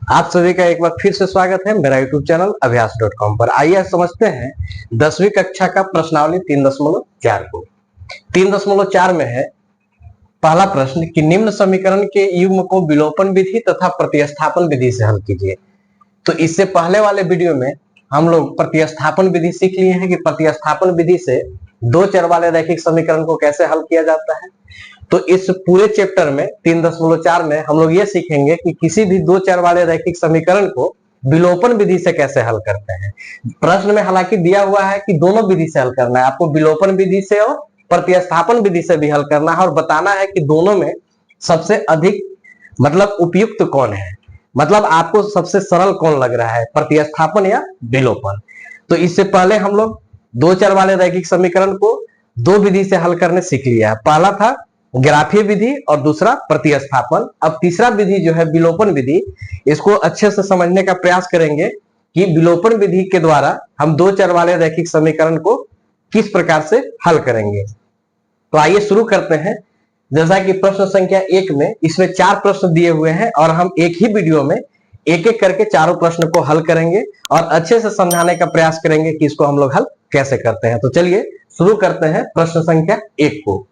आप सभी का एक बार फिर से स्वागत है मेरा यूट्यूब चैनल अभ्यास.com पर। आइए समझते हैं 10वीं कक्षा का प्रश्नावली 3.4 को। 3.4 में है पहला प्रश्न कि निम्न समीकरण के युग्म को विलोपन विधि तथा प्रतिस्थापन विधि से हल कीजिए। तो इससे पहले वाले वीडियो में हम लोग प्रतिस्थापन विधि सीख लिए हैं कि प्रतिस्थापन विधि से दो चर वाले रैखिक समीकरण को कैसे हल किया जाता है। तो इस पूरे चैप्टर में 3.4 में हम लोग ये सीखेंगे कि किसी भी दो चर वाले रैखिक समीकरण को विलोपन विधि से कैसे हल करते हैं। प्रश्न में हालांकि दिया हुआ है कि दोनों विधि से हल करना है, आपको विलोपन विधि से और प्रतिस्थापन विधि से भी हल करना है और बताना है कि दोनों में सबसे अधिक मतलब उपयुक्त कौन है, मतलब आपको सबसे सरल कौन लग रहा है, प्रतिस्थापन या विलोपन। तो इससे पहले हम लोग दो चर वाले रैखिक समीकरण को दो विधि से हल करने सीख लिया है। पहला था ग्राफीय विधि और दूसरा प्रतिस्थापन। अब तीसरा विधि जो है विलोपन विधि, इसको अच्छे से समझने का प्रयास करेंगे कि विलोपन विधि के द्वारा हम दो चर वाले रैखिक समीकरण को किस प्रकार से हल करेंगे। तो आइए शुरू करते हैं। जैसा कि प्रश्न संख्या 1 में इसमें 4 प्रश्न दिए हुए हैं और हम एक ही वीडियो में एक एक करके चारों प्रश्न को हल करेंगे और अच्छे से समझाने का प्रयास करेंगे कि इसको हम लोग हल कैसे करते हैं। तो चलिए शुरू करते हैं प्रश्न संख्या 1 को।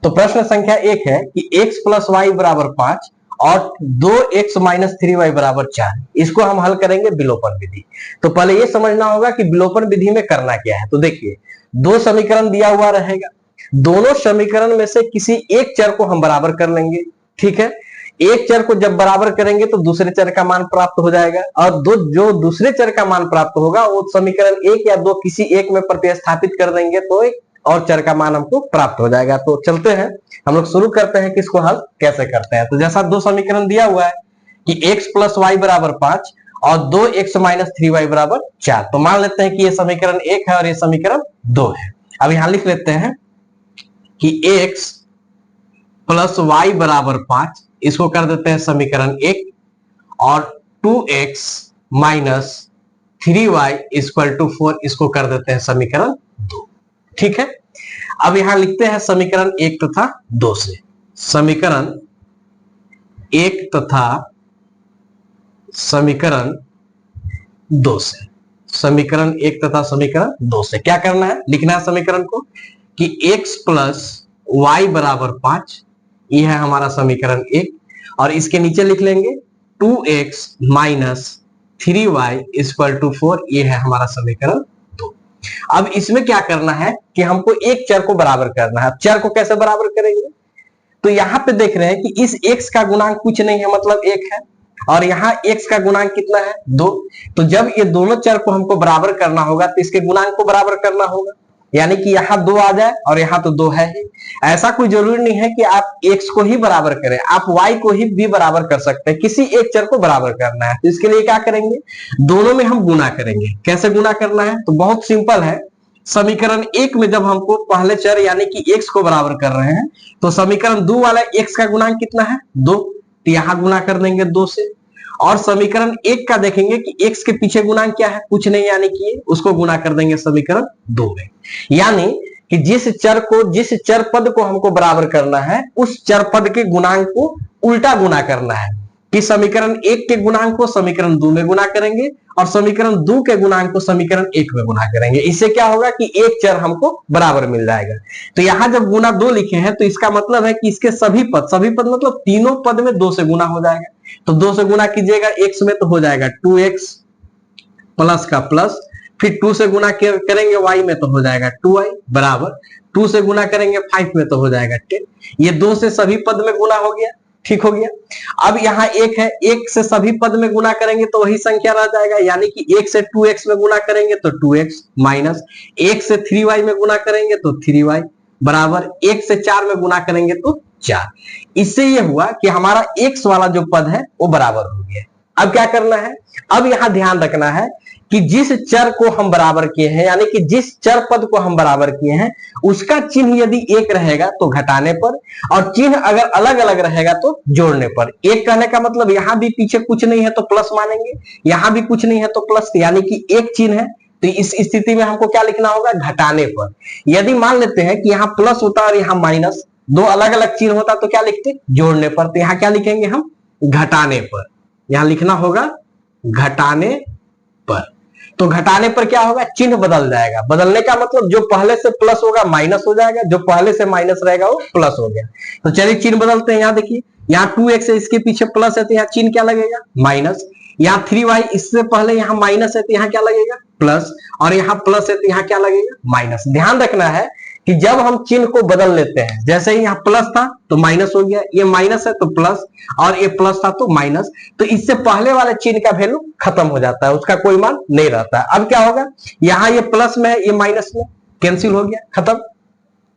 तो प्रश्न संख्या 1 है कि x प्लस वाई बराबर 5 और 2x माइनस 3y बराबर 4, इसको हम हल करेंगे विलोपन विधि। तो पहले ये समझना होगा कि विलोपन विधि में करना क्या है। तो देखिए, दो समीकरण दिया हुआ रहेगा, दोनों समीकरण में से किसी एक चर को हम बराबर कर लेंगे। ठीक है, एक चर को जब बराबर करेंगे तो दूसरे चर का मान प्राप्त हो जाएगा और जो दूसरे चर का मान प्राप्त होगा वो समीकरण 1 या 2 किसी एक में प्रतिस्थापित कर देंगे तो एक और चर का मान हमको प्राप्त हो जाएगा। तो चलते हैं, हम लोग शुरू करते हैं कि इसको हल कैसे करते हैं। तो जैसा दो समीकरण दिया हुआ है कि x प्लस वाई बराबर 5 और 2x माइनस 3y बराबर 4, तो मान लेते हैं कि ये समीकरण 1 है और ये समीकरण 2 है। अब यहां लिख लेते हैं कि x प्लस वाई बराबर 5, इसको कर देते हैं समीकरण 1 और 2x minus 3y equal to 4, इसको कर देते हैं समीकरण 2। ठीक है, अब यहां लिखते हैं समीकरण 1 तथा 2 से। समीकरण 1 तथा समीकरण 2 से, समीकरण 1 तथा समीकरण 2 से क्या करना है, लिखना है समीकरण को कि x प्लस वाई बराबर 5, यह है हमारा समीकरण 1 और इसके नीचे लिख लेंगे 2x minus 3y equal to 4, यह है हमारा समीकरण 2। अब इसमें क्या करना है कि हमको एक चर को बराबर करना है। चर को कैसे बराबर करेंगे, तो यहां पे देख रहे हैं कि इस x का गुणांक कुछ नहीं है, मतलब 1 है, और यहाँ x का गुणांक कितना है, 2। तो जब ये दोनों चर को हमको बराबर करना होगा तो इसके गुणांक को बराबर करना होगा, यानी कि यहाँ 2 आ जाए और यहाँ तो 2 है ही। ऐसा कोई जरूरी नहीं है कि आप x को ही बराबर करें, आप y को ही भी बराबर कर सकते हैं, किसी एक चर को बराबर करना है। तो इसके लिए क्या करेंगे, दोनों में हम गुना करेंगे। कैसे गुना करना है, तो बहुत सिंपल है। समीकरण 1 में जब हमको पहले चर यानी कि x को बराबर कर रहे हैं तो समीकरण 2 वाला x का गुणांक कितना है, 2, तो यहां गुना कर देंगे 2 से। और समीकरण 1 का देखेंगे कि x के पीछे गुणांक क्या है, कुछ नहीं, यानी कि उसको गुना कर देंगे समीकरण 2 में। यानी कि जिस चर पद को हमको बराबर करना है उस चर पद के गुणांक को उल्टा गुना करना है कि समीकरण 1 के गुणांक को समीकरण 2 में गुना करेंगे और समीकरण 2 के गुणांक को समीकरण 1 में गुना करेंगे। इससे क्या होगा कि एक चर हमको बराबर मिल जाएगा। तो यहां जब गुना 2 लिखे हैं तो इसका मतलब है कि इसके सभी पद मतलब तीनों पद में 2 से गुना हो जाएगा। तो 2 से गुना कीजिएगा x में तो हो जाएगा 2x प्लस का प्लस, फिर 2 से गुना करेंगे y में तो हो जाएगा 2y बराबर, 2 से गुना करेंगे 5 में तो हो जाएगा 10। ये 2 से सभी पद में गुना हो गया, ठीक हो गया। अब यहाँ 1 है, 1 से सभी पद में गुना करेंगे तो वही संख्या रह जाएगा, यानी कि 1 से 2x में गुना करेंगे तो 2x माइनस 1 से 3y में गुना करेंगे तो 3y बराबर 1 से 4 में गुना करेंगे तो 4। इससे ये हुआ कि हमारा x वाला जो पद है वो बराबर हो गया। अब क्या करना है, अब यहां ध्यान रखना है कि जिस चर को हम बराबर किए हैं यानी कि जिस चर पद को हम बराबर किए हैं उसका चिन्ह यदि एक रहेगा तो घटाने पर और चिन्ह अगर अलग अलग रहेगा तो जोड़ने पर। एक कहने का मतलब यहां भी पीछे कुछ नहीं है तो प्लस मानेंगे, यहां भी कुछ नहीं है तो प्लस, यानी कि एक चिन्ह है तो इस स्थिति में हमको क्या लिखना होगा, घटाने पर। यदि मान लेते हैं कि यहाँ प्लस होता और यहाँ माइनस, दो अलग अलग चिन्ह होता तो क्या लिखते, जोड़ने पर। तो यहाँ क्या लिखेंगे हम, घटाने पर। यहां लिखना होगा घटाने पर। तो घटाने पर क्या होगा, चिन्ह बदल जाएगा। बदलने का मतलब जो पहले से प्लस होगा माइनस हो जाएगा, जो पहले से माइनस रहेगा वो प्लस हो गया। तो चलिए चिन्ह बदलते हैं। यहाँ देखिए, यहाँ 2x है, इसके पीछे प्लस है तो यहाँ चिन्ह क्या लगेगा, माइनस। यहाँ 3y इससे पहले यहाँ माइनस है तो यहाँ क्या लगेगा, प्लस। और यहाँ प्लस है तो यहाँ क्या लगेगा, माइनस। ध्यान रखना है कि जब हम चिन्ह को बदल लेते हैं, जैसे ही यहाँ प्लस था तो माइनस हो गया, ये माइनस है तो प्लस, और ये प्लस था तो माइनस, तो इससे पहले वाले चिन्ह का वैल्यू खत्म हो जाता है, उसका कोई मान नहीं रहता है। अब क्या होगा, यहाँ ये प्लस में है, ये माइनस में, कैंसिल हो गया, खत्म।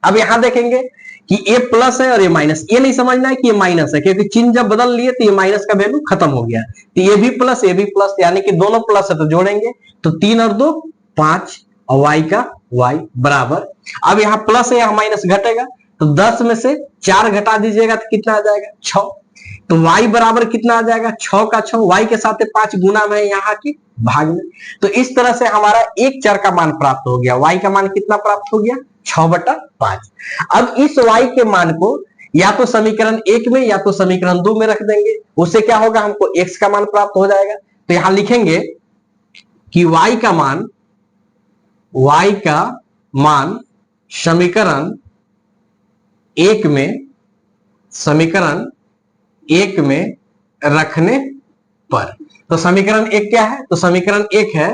अब यहां देखेंगे कि ये प्लस है और ये माइनस, ये नहीं समझना है कि ये माइनस है, क्योंकि चिन्ह जब बदल लिए तो ये माइनस का वैल्यू खत्म हो गया। तो ये भी प्लस, ये भी प्लस, यानी कि दोनों प्लस है तो जोड़ेंगे, तो 3 और 2 5, और y का y बराबर। अब यहाँ प्लस है, यहाँ माइनस घटेगा, तो 10 में से 4 घटा दीजिएगा तो कितना आ जाएगा, 6। तो y बराबर कितना आ जाएगा, 6 का 6, y के साथ 5 गुना में यहाँ की भाग में। तो इस तरह से हमारा एक चर का मान प्राप्त हो गया। y का मान कितना प्राप्त हो गया, 6/5। अब इस y के मान को या तो समीकरण 1 में या तो समीकरण 2 में रख देंगे, उससे क्या होगा, हमको x का मान प्राप्त हो जाएगा। तो यहां लिखेंगे कि y का मान समीकरण 1 में रखने पर। तो समीकरण 1 क्या है, तो समीकरण 1 है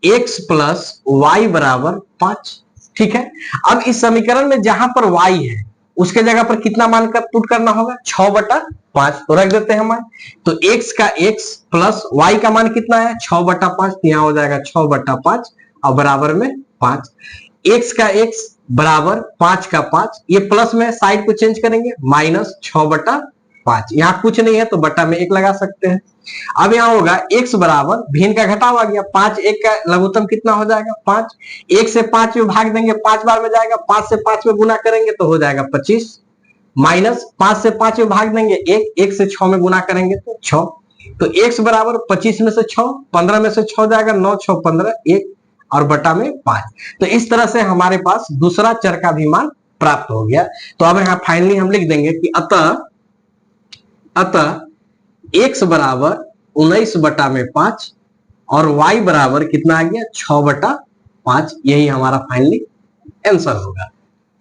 x प्लस y बराबर 5। ठीक है। अब इस समीकरण में जहां पर y है उसके जगह पर कितना मान कर पुट करना होगा, 6/5। तो रख देते हैं मान। तो x का x प्लस y का मान कितना है, 6/5, तो यहां हो जाएगा 6/5 और बराबर में 5। x का x बराबर 5 का 5, ये प्लस में साइड को चेंज करेंगे, माइनस 6/5। यहाँ कुछ नहीं है तो बटा में 1 लगा सकते हैं। अब यहाँ होगा x बराबर, भिन्न का घटाव आ गया, 5 1 का लघुत्तम कितना हो जाएगा, 5। 1 से 5 में भाग देंगे, 5 बार में जाएगा, 5 से 5 में गुना करेंगे तो हो जाएगा 25, माइनस 5 से 5 में भाग देंगे 1, 1 से 6 में गुना करेंगे तो 6। तो x बराबर 25 में से 6, 15 में से 6 जाएगा, 9 6 15, 1 और बटा में 5। तो इस तरह से हमारे पास दूसरा चर का भी मान प्राप्त हो गया। तो अब यहाँ फाइनली हम लिख देंगे कि अतः x बराबर 19/5 और y बराबर कितना आ गया, 6/5। यही हमारा फाइनली आंसर होगा।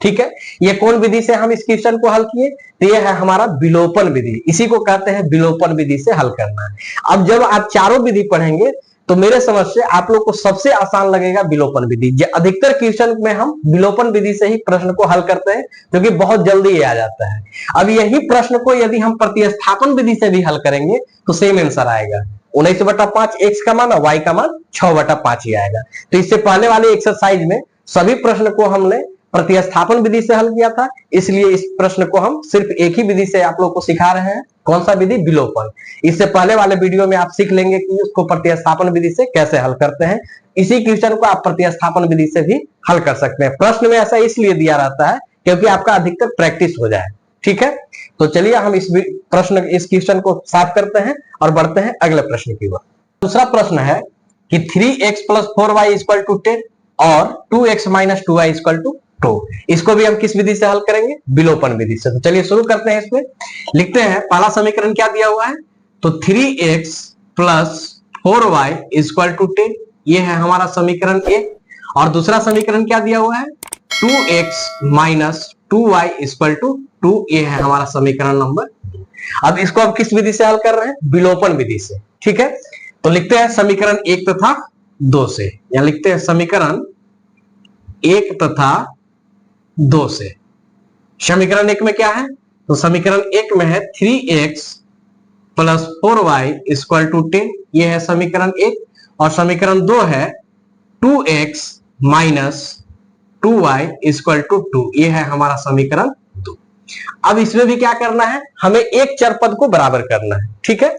ठीक है। ये कौन विधि से हम इस क्वेश्चन को हल किए, तो ये है हमारा विलोपन विधि। इसी को कहते हैं विलोपन विधि से हल करना। अब जब आप चारों विधि पढ़ेंगे तो मेरे समझ से आप लोग को सबसे आसान लगेगा विलोपन विधि। अधिकतर क्वेश्चन में हम विलोपन विधि से ही प्रश्न को हल करते हैं, क्योंकि बहुत जल्दी ये आ जाता है। अब यही प्रश्न को यदि हम प्रतिस्थापन विधि से भी हल करेंगे तो सेम आंसर आएगा, 19/5 x का मान और y का मान 6/5 ही आएगा। तो इससे पहले वाले एक्सरसाइज में सभी प्रश्न को हमने प्रतिस्थापन विधि से हल किया था, इसलिए इस प्रश्न को हम सिर्फ एक ही विधि से आप लोग को सिखा रहे हैं। कौन सा विधि, विलोपन। इससे पहले वाले वीडियो में आप सीख लेंगे कि उसको प्रतिस्थापन विधि से कैसे हल करते हैं। इसी क्वेश्चन को आप प्रतिस्थापन विधि से भी हल कर सकते हैं। प्रश्न में ऐसा इसलिए दिया रहता है क्योंकि आपका अधिकतर प्रैक्टिस हो जाए। ठीक है। तो चलिए हम इस क्वेश्चन को साफ करते हैं और बढ़ते हैं अगले प्रश्न की ओर। दूसरा प्रश्न है कि 3x + 4y = 10 और 2x - 2y = 2। इसको भी हम किस विधि से हल करेंगे, विलोपन विधि से। तो चलिए शुरू करते हैं। इसमें लिखते हैं, पहला समीकरण क्या दिया हुआ है, तो 3x + 4y = 10, ये है हमारा समीकरण ए। और दूसरा समीकरण क्या दिया हुआ है, 2x - 2y = 2, ये है हमारा समीकरण नंबर 2। अब इसको हम किस विधि से हल कर रहे हैं, विलोपन विधि से। ठीक है। तो लिखते हैं समीकरण 1 तथा 2 से, या लिखते हैं समीकरण 1 तथा 2 से। समीकरण 1 में क्या है, तो समीकरण 1 में है 3x + 4y = 10, ये है समीकरण 1। और समीकरण 2 है 2x - 2y = 2, ये है हमारा समीकरण 2। अब इसमें भी क्या करना है, हमें एक चर पद को बराबर करना है। ठीक है।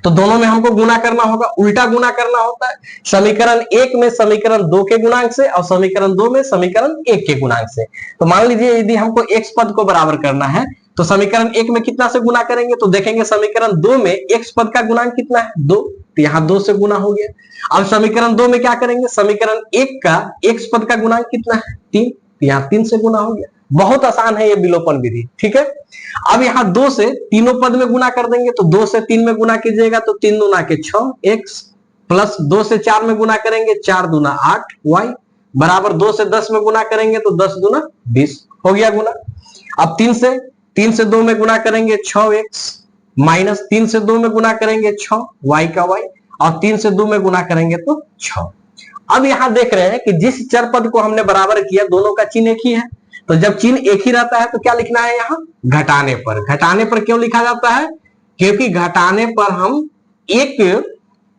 तो दोनों में हमको गुना करना होगा, उल्टा गुना करना होता है। समीकरण 1 में समीकरण 2 के गुणांक से और समीकरण 2 में समीकरण 1 के गुणांक से। तो मान लीजिए यदि हमको x पद को बराबर करना है तो समीकरण 1 में कितना से गुना करेंगे, तो देखेंगे समीकरण 2 में x पद का गुणांक कितना है, 2, तो यहां 2 से गुना हो गया। अब समीकरण 2 में क्या करेंगे, समीकरण 1 का x पद का गुणांक कितना है, 3, तो यहां 3 से गुना हो गया। बहुत आसान है ये विलोपन विधि, ठीक है। अब यहाँ 2 से तीनों पद में गुना कर देंगे, तो 2 से 3 में गुना कीजिएगा तो 3 दूना के 6 x प्लस 2 से 4 में गुना करेंगे 4 दूना 8 y बराबर 2 से 10 में गुना करेंगे तो 10 दूना 20 हो गया गुना। अब 3 से 2 में गुना करेंगे 6x माइनस 3 से 2 में गुना करेंगे 6 y का y और 3 से 2 में गुना करेंगे तो 6। अब यहां देख रहे हैं कि जिस चर पद को हमने बराबर किया दोनों का चिन्ह एक ही है, तो जब चिन्ह एक ही रहता है तो क्या लिखना है यहाँ घटाने पर। घटाने पर क्यों लिखा जाता है? क्योंकि घटाने पर हम एक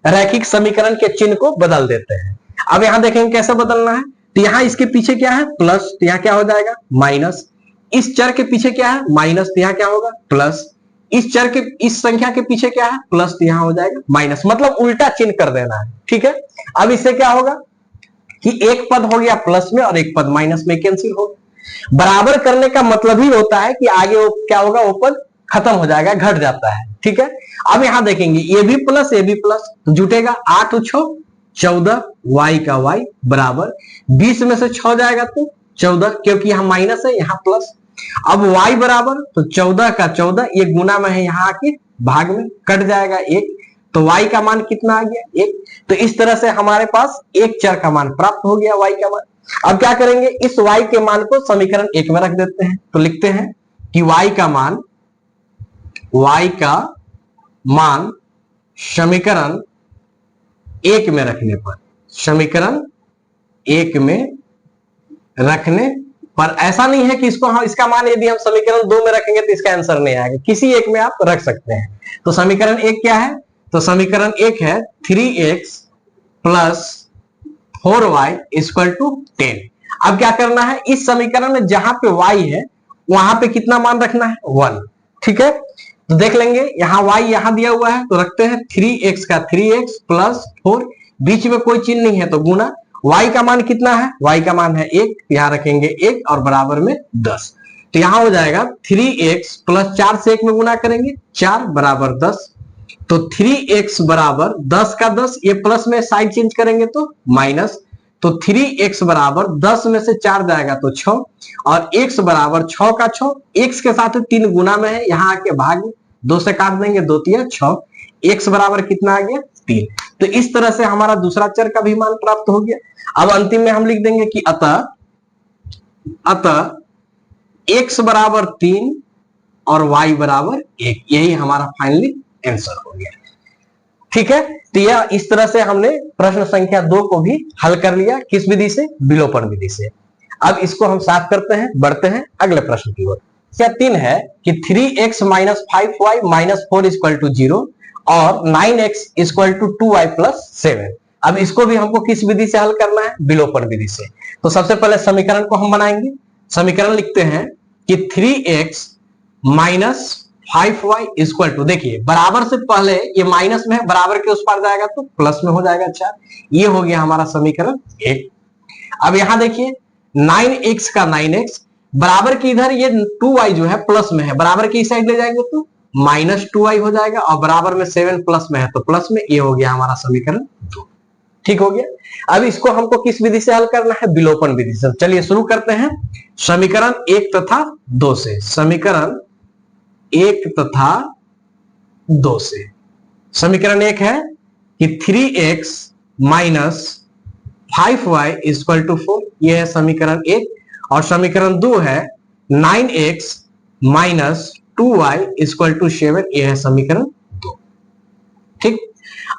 रैखिक समीकरण के चिन्ह को बदल देते हैं। अब यहां देखेंगे कैसे बदलना है, तो यहां इसके पीछे क्या है प्लस, तो यहां क्या हो जाएगा माइनस, इस चर के पीछे क्या है माइनस, तो यहां क्या होगा प्लस, इस चर के इस संख्या के पीछे क्या है प्लस, तो यहां हो जाएगा माइनस, मतलब उल्टा चिन्ह कर देना है, ठीक है। अब इससे क्या होगा कि एक पद हो गया प्लस में और एक पद माइनस में कैंसिल होगा। बराबर करने का मतलब ही होता है कि आगे वो क्या होगा, वो पद खत्म हो जाएगा, घट जाता है, ठीक है। अब यहां देखेंगे ये भी प्लस ये भी प्लस, तो जुटेगा 8 6 14 y का y बराबर 20 में से 6 जाएगा तो 14, क्योंकि यहां माइनस है यहां प्लस। अब y बराबर तो 14 का 14 ये गुना में है, यहां आके भाग में कट जाएगा 1, तो y का मान कितना आ गया 1। तो इस तरह से हमारे पास एक चर का मान प्राप्त हो गया y का मान। अब क्या करेंगे, इस y के मान को समीकरण 1 में रख देते हैं, तो लिखते हैं कि y का मान समीकरण 1 में रखने पर, समीकरण 1 में रखने पर ऐसा नहीं है कि इसको हम इसका मान यदि हम समीकरण 2 में रखेंगे तो इसका आंसर नहीं आएगा, किसी एक में आप रख सकते हैं। तो समीकरण 1 क्या है, तो समीकरण 1 है 3x plus 4y equal to 10। अब क्या करना है, इस समीकरण में जहां पे y है वहां पे कितना मान रखना है 1, ठीक है। तो देख लेंगे यहाँ y यहां दिया हुआ है तो रखते हैं 3x का 3x प्लस 4, बीच में कोई चिन्ह नहीं है तो गुना, y का मान कितना है, y का मान है 1, यहां रखेंगे 1 और बराबर में 10, तो यहां हो जाएगा 3x प्लस 4 से 1 में गुना करेंगे 4 बराबर 10, तो 3x बराबर 10 का 10, ये प्लस में साइड चेंज करेंगे तो माइनस, तो 3x बराबर 10 में से 4 जाएगा तो 6 और x बराबर 6 का 6, x के साथ 3 गुना में है, यहां आके भाग 2 से काट देंगे 2 3 6, x बराबर कितना आ गया 3। तो इस तरह से हमारा दूसरा चर का भी मान प्राप्त हो गया। अब अंतिम में हम लिख देंगे कि अतः x बराबर 3 और y बराबर 1, यही हमारा फाइनली आंसर हो गया, ठीक है। तो यह इस तरह से हमने प्रश्न संख्या 2 को भी हल कर लिया, किस विधि से, विलोपन विधि से। अब इसको हम साफ करते हैं, बढ़ते हैं अगले प्रश्न की ओर। क्या 3 है कि 3x minus 5y minus 4 equal to 0 और 9x equal to 2y plus 7। अब इसको भी हमको किस विधि से हल करना है, विलोपन विधि से। तो सबसे पहले समीकरण को हम बनाएंगे, समीकरण लिखते हैं कि 3x minus 5y equal to, देखिए बराबर से पहले ये माइनस में है, बराबर के उस पार जाएगा तो प्लस में हो जाएगा 4, ये हो गया हमारा समीकरण 1। अब यहां देखिए 9x का 9x बराबर के इधर ये 2y जो है प्लस में है, बराबर की साइड ले जाएंगे तो माइनस 2y हो जाएगा और बराबर में 7 प्लस में है तो प्लस में, ये हो गया हमारा समीकरण 2, ठीक हो गया। अब इसको हमको किस विधि से हल करना है, विलोपन विधि से। चलिए शुरू करते हैं समीकरण 1 तथा 2 से, समीकरण 1 तथा 2 से। समीकरण 1 है कि 3x minus 5y equal to 4, यह है समीकरण 1, और समीकरण 2 है 9x minus 2y equal to 7, यह है समीकरण 2, ठीक।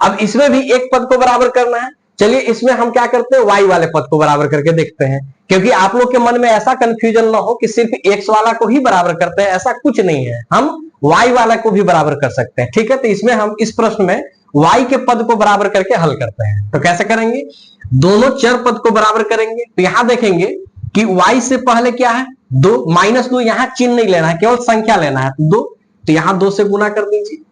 अब इसमें भी एक पद को बराबर करना है, चलिए इसमें हम क्या करते हैं, y वाले पद को बराबर करके देखते हैं, क्योंकि आप लोग के मन में ऐसा कंफ्यूजन ना हो कि सिर्फ x वाला को ही बराबर करते हैं, ऐसा कुछ नहीं है, हम y वाला को भी बराबर कर सकते हैं, ठीक है। तो इसमें हम इस प्रश्न में y के पद को बराबर करके हल करते हैं। तो कैसे करेंगे, दोनों चर पद को बराबर करेंगे, तो यहां देखेंगे कि y से पहले क्या है 2, माइनस 2, यहां चिन्ह नहीं लेना है, केवल संख्या लेना है, 2, तो यहां 2 से गुना कर दीजिए।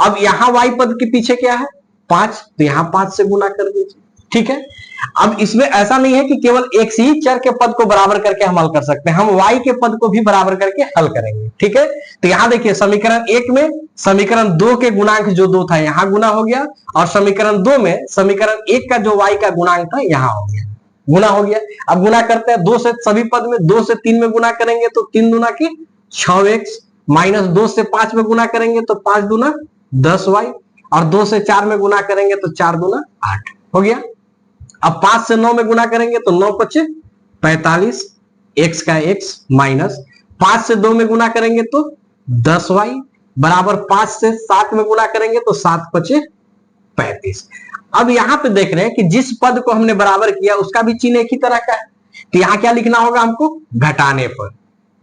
अब यहां y पद के पीछे क्या है 5, तो यहां 5 से गुना कर दीजिए, ठीक है। अब इसमें ऐसा नहीं है कि केवल एक ही चर के पद को बराबर करके हम हल कर सकते हैं, हम y के पद को भी बराबर करके हल करेंगे, ठीक है। तो यहां देखिए समीकरण 1 में समीकरण 2 के गुणांक जो 2 था यहां गुना हो गया, और समीकरण 2 में समीकरण 1 का जो y का गुणांक था यहां हो गया, गुना हो गया। अब गुना करते हैं 2 से, सभी पद में 2 से 3 में गुना करेंगे तो 3 दूना की 6x, माइनस 2 से 5 में गुना करेंगे तो 5 दूना 10y, और 2 से 4 में गुना करेंगे तो 4 दूना 8 हो गया। अब 5 से 9 में गुना करेंगे तो 9 पचे 45, x का x, माइनस 5 से 2 में गुना करेंगे तो 10y, बराबर 5 से 7 में गुना करेंगे तो 7 पचे 35। अब यहां पे देख रहे हैं कि जिस पद को हमने बराबर किया उसका भी चिन्ह एक ही तरह का है, तो यहां क्या लिखना होगा हमको, घटाने पर।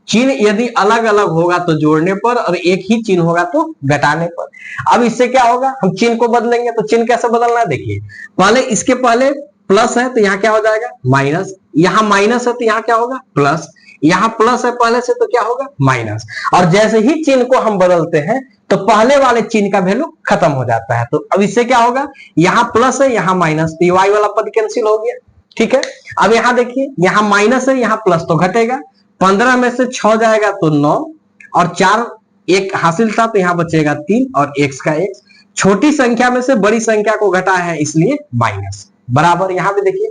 चिन्ह यदि अलग अलग होगा तो जोड़ने पर, और एक ही चिन्ह होगा तो घटाने पर। अब इससे क्या होगा, हम चिन्ह को बदलेंगे, तो चिन्ह कैसे बदलना है, देखिए पहले इसके पहले प्लस है तो यहाँ क्या हो जाएगा माइनस, यहाँ माइनस है तो यहाँ क्या होगा प्लस, यहाँ प्लस है पहले से तो क्या होगा माइनस, और जैसे ही चिन्ह को हम बदलते हैं तो पहले वाले चिन्ह का वैल्यू खत्म हो जाता है। तो अब इससे क्या होगा, यहाँ प्लस है यहाँ माइनस, तो y वाला पद कैंसिल हो गया, ठीक है। अब यहाँ देखिए यहाँ माइनस है यहाँ प्लस, तो घटेगा, 15 में से 6 जाएगा तो 9, और 4 एक हासिल था तो यहाँ बचेगा 3, और x का x, छोटी संख्या में से बड़ी संख्या को घटा है इसलिए माइनस, बराबर यहाँ पे देखिए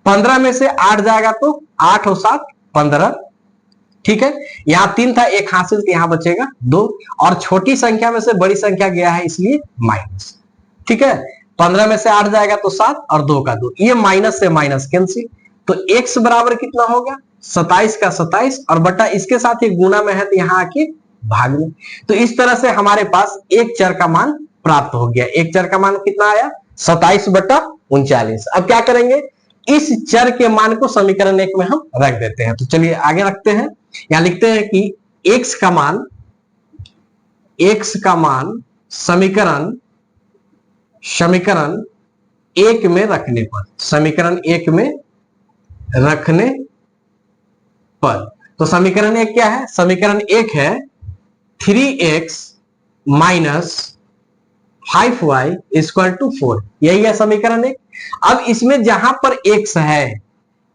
15 में से 8 जाएगा तो 8 और 7 15, ठीक है। यहाँ 3 था एक हासिल तो यहाँ बचेगा 2, और छोटी संख्या में से बड़ी संख्या गया है इसलिए माइनस, ठीक है। 15 में से 8 जाएगा तो 7 और 2 का 2, ये माइनस से माइनस कैंसिल, तो x बराबर कितना होगा 27 का 27, और बटा इसके साथ ही गुना में है तो यहाँ आके भाग में। तो इस तरह से हमारे पास एक चर का मान प्राप्त हो गया। एक चर का मान कितना आया 27/39। अब क्या करेंगे, इस चर के मान को समीकरण 1 में हम रख देते हैं। तो चलिए आगे रखते हैं, यहां लिखते हैं कि x का मान समीकरण 1 में रखने पर, समीकरण 1 में रखने पर, तो समीकरण 1 क्या है, समीकरण 1 है 3x minus 5y equal to 4, यही है समीकरण 1। अब इसमें जहां पर x है,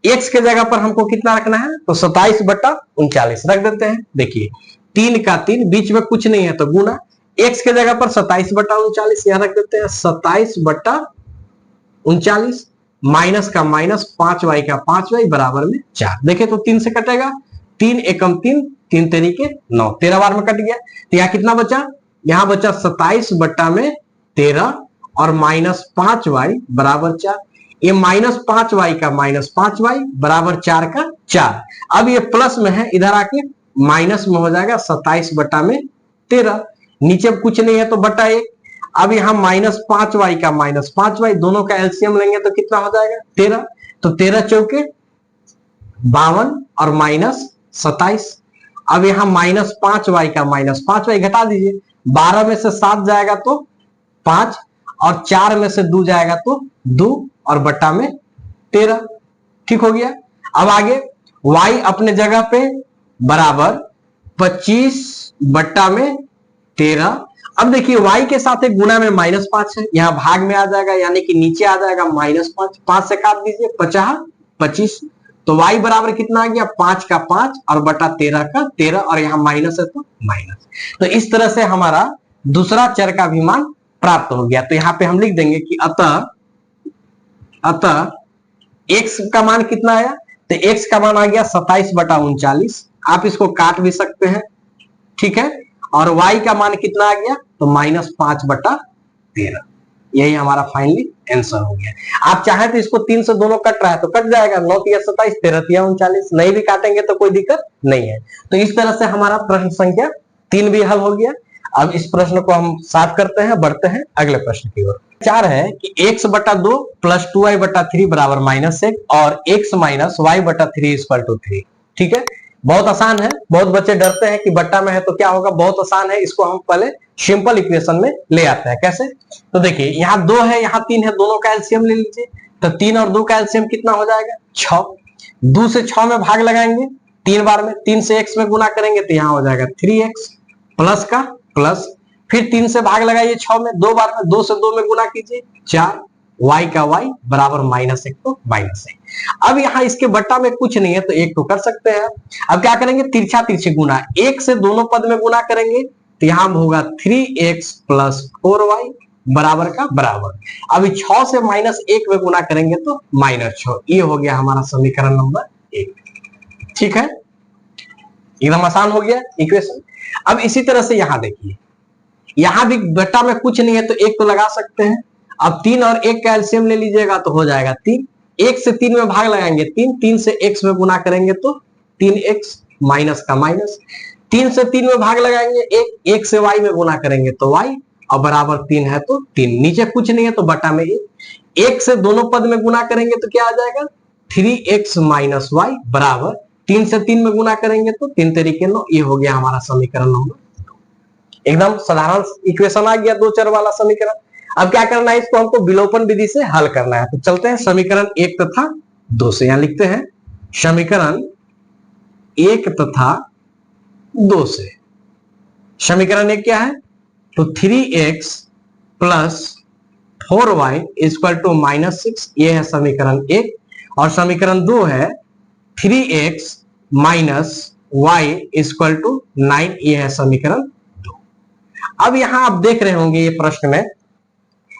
x के जगह पर हमको कितना रखना है, तो 27/39 रख देते हैं। देखिए 3 का 3, बीच में कुछ नहीं है तो गुना, x के जगह पर 27/39 यहां रख देते हैं, 27/39 माइनस का माइनस 5y का 5y बराबर में 4। देखे तो 3 से कटेगा, 3 एकम 3, 3 तरीके 9, 13 बार में कट गया। तो यहाँ कितना बचा, यहां बचा 27/13 और माइनस 5y बराबर 4। ये माइनस 5y का माइनस 5y बराबर 4 का 4। अब ये प्लस में है, इधर आके माइनस में हो जाएगा 27/13, नीचे कुछ नहीं है तो बटा 1। अब यहां माइनस 5y का माइनस 5y, दोनों का एलसीएम लेंगे तो कितना हो जाएगा 13, तो 13 चौके 52 और माइनस 27। अब यहां माइनस 5y का माइनस 5y घटा दीजिए, 12 में से 7 जाएगा तो 5, और 4 में से 2 जाएगा तो 2, और बट्टा में 13, ठीक हो गया। अब आगे y अपने जगह पे बराबर 25/13। अब देखिए y के साथ एक गुना में -5 है, यहां भाग में आ जाएगा यानी कि नीचे आ जाएगा -5, 5 से काट दीजिए 50 25, तो y बराबर कितना आ गया 5 का 5 और बटा 13 का 13, और यहाँ माइनस है तो माइनस। तो इस तरह से हमारा दूसरा चर का भी मान प्राप्त हो गया। तो यहाँ पे हम लिख देंगे कि अतः x का मान कितना आया, तो x का मान आ गया 27/39, आप इसको काट भी सकते हैं, ठीक है। और y का मान कितना आ गया, तो -5/13, यही हमारा फाइनली आंसर हो गया। आप चाहे तो इसको 3 से दोनों कट रहा है तो कट जाएगा, 9 तिया 27, 13 तिया 39, नहीं भी काटेंगे तो कोई दिक्कत नहीं है। तो इस तरह से हमारा प्रश्न संख्या 3 भी हल हो गया। अब इस प्रश्न को हम साफ करते हैं, बढ़ते हैं अगले प्रश्न की ओर। 4 है कि x/2 प्लस 2y/3 बराबर -1 और x minus y/3 equal to 3, ठीक है। बहुत आसान है, बहुत बच्चे डरते हैं कि बट्टा में है तो क्या होगा, बहुत आसान है। इसको हम पहले सिंपल इक्वेशन में ले आते हैं। कैसे, तो देखिए यहाँ 2 है यहाँ 3 है, दोनों का एलसीएम ले लीजिए, तो 3 और 2 का एलसीएम कितना हो जाएगा 6, 2 से 6 में भाग लगाएंगे 3 बार में, 3 से x में गुना करेंगे तो यहाँ हो जाएगा 3x प्लस का प्लस, फिर 3 से भाग लगाइए 6 में 2 बार में, 2 से 2 में गुना कीजिए 4, y का y बराबर -1 तो -1। अब यहाँ इसके बट्टा में कुछ नहीं है तो 1 तो कर सकते हैं। अब क्या करेंगे, तिरछा तिरछे गुना, 1 से दोनों पद में गुना करेंगे तो यहाँ होगा 3x प्लस 4y बराबर का बराबर। अभी 6 से -1 में गुना करेंगे तो -6। ये हो गया हमारा समीकरण नंबर 1। ठीक है, एकदम आसान हो गया इक्वेशन। अब इसी तरह से यहां देखिए, यहां भी बेटा में कुछ नहीं है तो 1 तो लगा सकते हैं। अब 3 और 1 का एलसीएम ले लीजिएगा तो हो जाएगा 3। 1 से 3 में भाग लगाएंगे 3, 3 से x में गुना करेंगे तो 3x माइनस का माइनस, 3 से 3 में भाग लगाएंगे 1, 1 से y में गुना करेंगे तो y, और बराबर 3 है तो 3, नीचे कुछ नहीं है तो बटा में 1 से दोनों पद में गुना करेंगे तो क्या आ जाएगा 3x माइनस वाई बराबर 3 से 3 में गुना करेंगे तो 3 तरीके 9। ये हो गया हमारा समीकरण नंबर 2। एकदम साधारण इक्वेशन आ गया, 2 चर वाला समीकरण। अब क्या करना है, इसको हमको विलोपन विधि से हल करना है। तो चलते हैं समीकरण 1 तथा 2 से, यहां लिखते हैं समीकरण 1 तथा 2 से। समीकरण 1 क्या है, तो 3x plus 4y equal to -6, ये है समीकरण 1। और समीकरण 2 है 3x minus y equal to 9, ये है समीकरण 2। अब यहां आप देख रहे होंगे ये प्रश्न में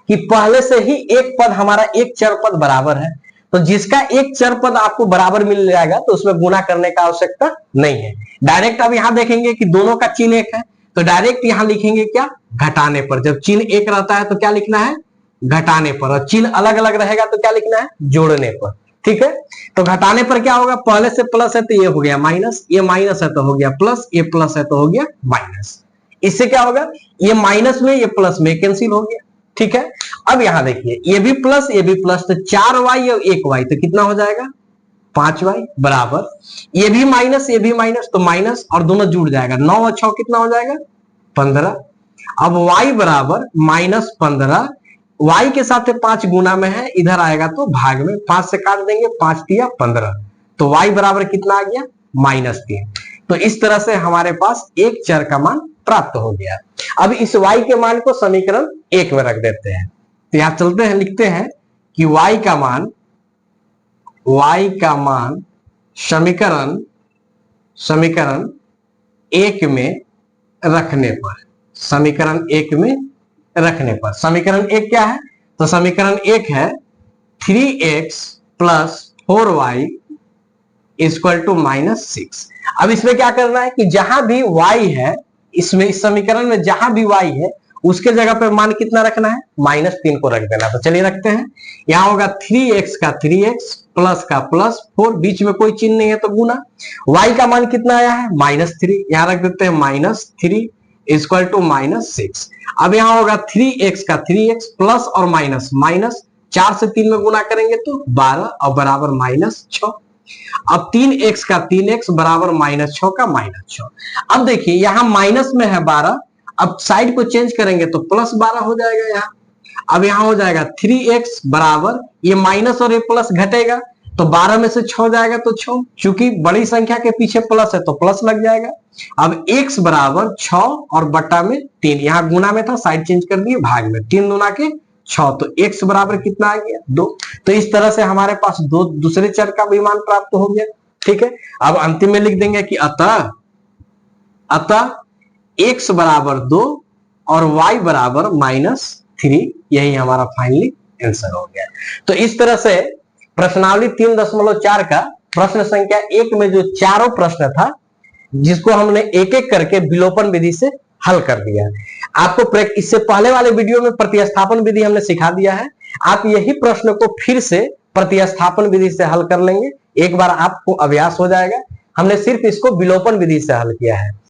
कि पहले से ही एक पद हमारा एक चर पद बराबर है, तो जिसका एक चर पद आपको बराबर मिल जाएगा तो उसमें गुना करने का आवश्यकता नहीं है। डायरेक्ट अब यहां देखेंगे कि दोनों का चिन्ह एक है, तो डायरेक्ट यहां लिखेंगे क्या, घटाने पर। जब चिन्ह एक रहता है तो क्या लिखना है, घटाने पर, और चिन्ह अलग अलग रहेगा तो क्या लिखना है, जोड़ने पर। ठीक है, तो घटाने पर क्या होगा, पहले से प्लस है तो ये हो गया माइनस, ये माइनस है तो हो गया प्लस, ये प्लस है तो हो गया माइनस। इससे क्या होगा, ये माइनस में ये प्लस में कैंसिल हो गया। ठीक है, अब यहां देखिए ये भी प्लस ये भी प्लस, तो 4y और 1y तो कितना हो जाएगा 5y बराबर, ये भी माइनस ये भी माइनस तो माइनस, और दोनों जुड़ जाएगा, 9 और 6 कितना हो जाएगा 15। अब y बराबर -15, y के साथ 5 गुना में है, इधर आएगा तो भाग में, 5 से काट देंगे, 5 तिया 15, तो y बराबर कितना आ गया -3। तो इस तरह से हमारे पास एक चर का मान प्राप्त हो गया। अब इस y के मान को समीकरण 1 में रख देते हैं। तो यहां चलते हैं, लिखते हैं कि y का मान समीकरण 1 में रखने पर, समीकरण 1 में रखने पर, समीकरण 1 क्या है, तो समीकरण 1 है 3x plus 4y equal to -6। अब इसमें क्या करना है कि जहां भी y है, इसमें इस समीकरण में जहां भी y है उसके जगह पे मान कितना रखना है, -3 को रख देना। तो चलिए रखते हैं, यहां होगा 3x का 3x प्लस का प्लस 4, बीच में कोई चिन्ह नहीं है तो गुना, y का मान कितना आया है -3, यहां रख देते हैं -3 इक्वल टू -6। अब यहां होगा 3x का 3x प्लस और माइनस, 4 से 3 में गुना करेंगे तो 12 और बराबर -6। अब 3x का 3x बराबर -6 का -6। अब देखिए यहां माइनस में है 12, अब साइड को चेंज करेंगे तो +12 हो जाएगा यहाँ। अब यहां हो जाएगा 3x बराबर, ये माइनस और ये प्लस घटेगा तो 12 में से 6 जाएगा तो 6, क्योंकि बड़ी संख्या के पीछे प्लस है तो प्लस लग जाएगा। अब x बराबर 6 और बट्टा में 3, यहां गुना में था साइड चेंज कर दिए, भाग में 3 दूना के 6, तो x बराबर कितना आ गया 2। तो इस तरह से हमारे पास दो दूसरे चर का भी मान प्राप्त हो गया। ठीक है, अब अंतिम में लिख देंगे कि अतः x बराबर 2 और y बराबर -3, यही हमारा फाइनली आंसर हो गया। तो इस तरह से प्रश्नावली 3.4 का प्रश्न संख्या 1 में जो चारों प्रश्न था, जिसको हमने एक एक करके विलोपन विधि से हल कर दिया है। आपको इससे पहले वाले वीडियो में प्रतिस्थापन विधि हमने सिखा दिया है, आप यही प्रश्न को फिर से प्रतिस्थापन विधि से हल कर लेंगे, एक बार आपको अभ्यास हो जाएगा। हमने सिर्फ इसको विलोपन विधि से हल किया है।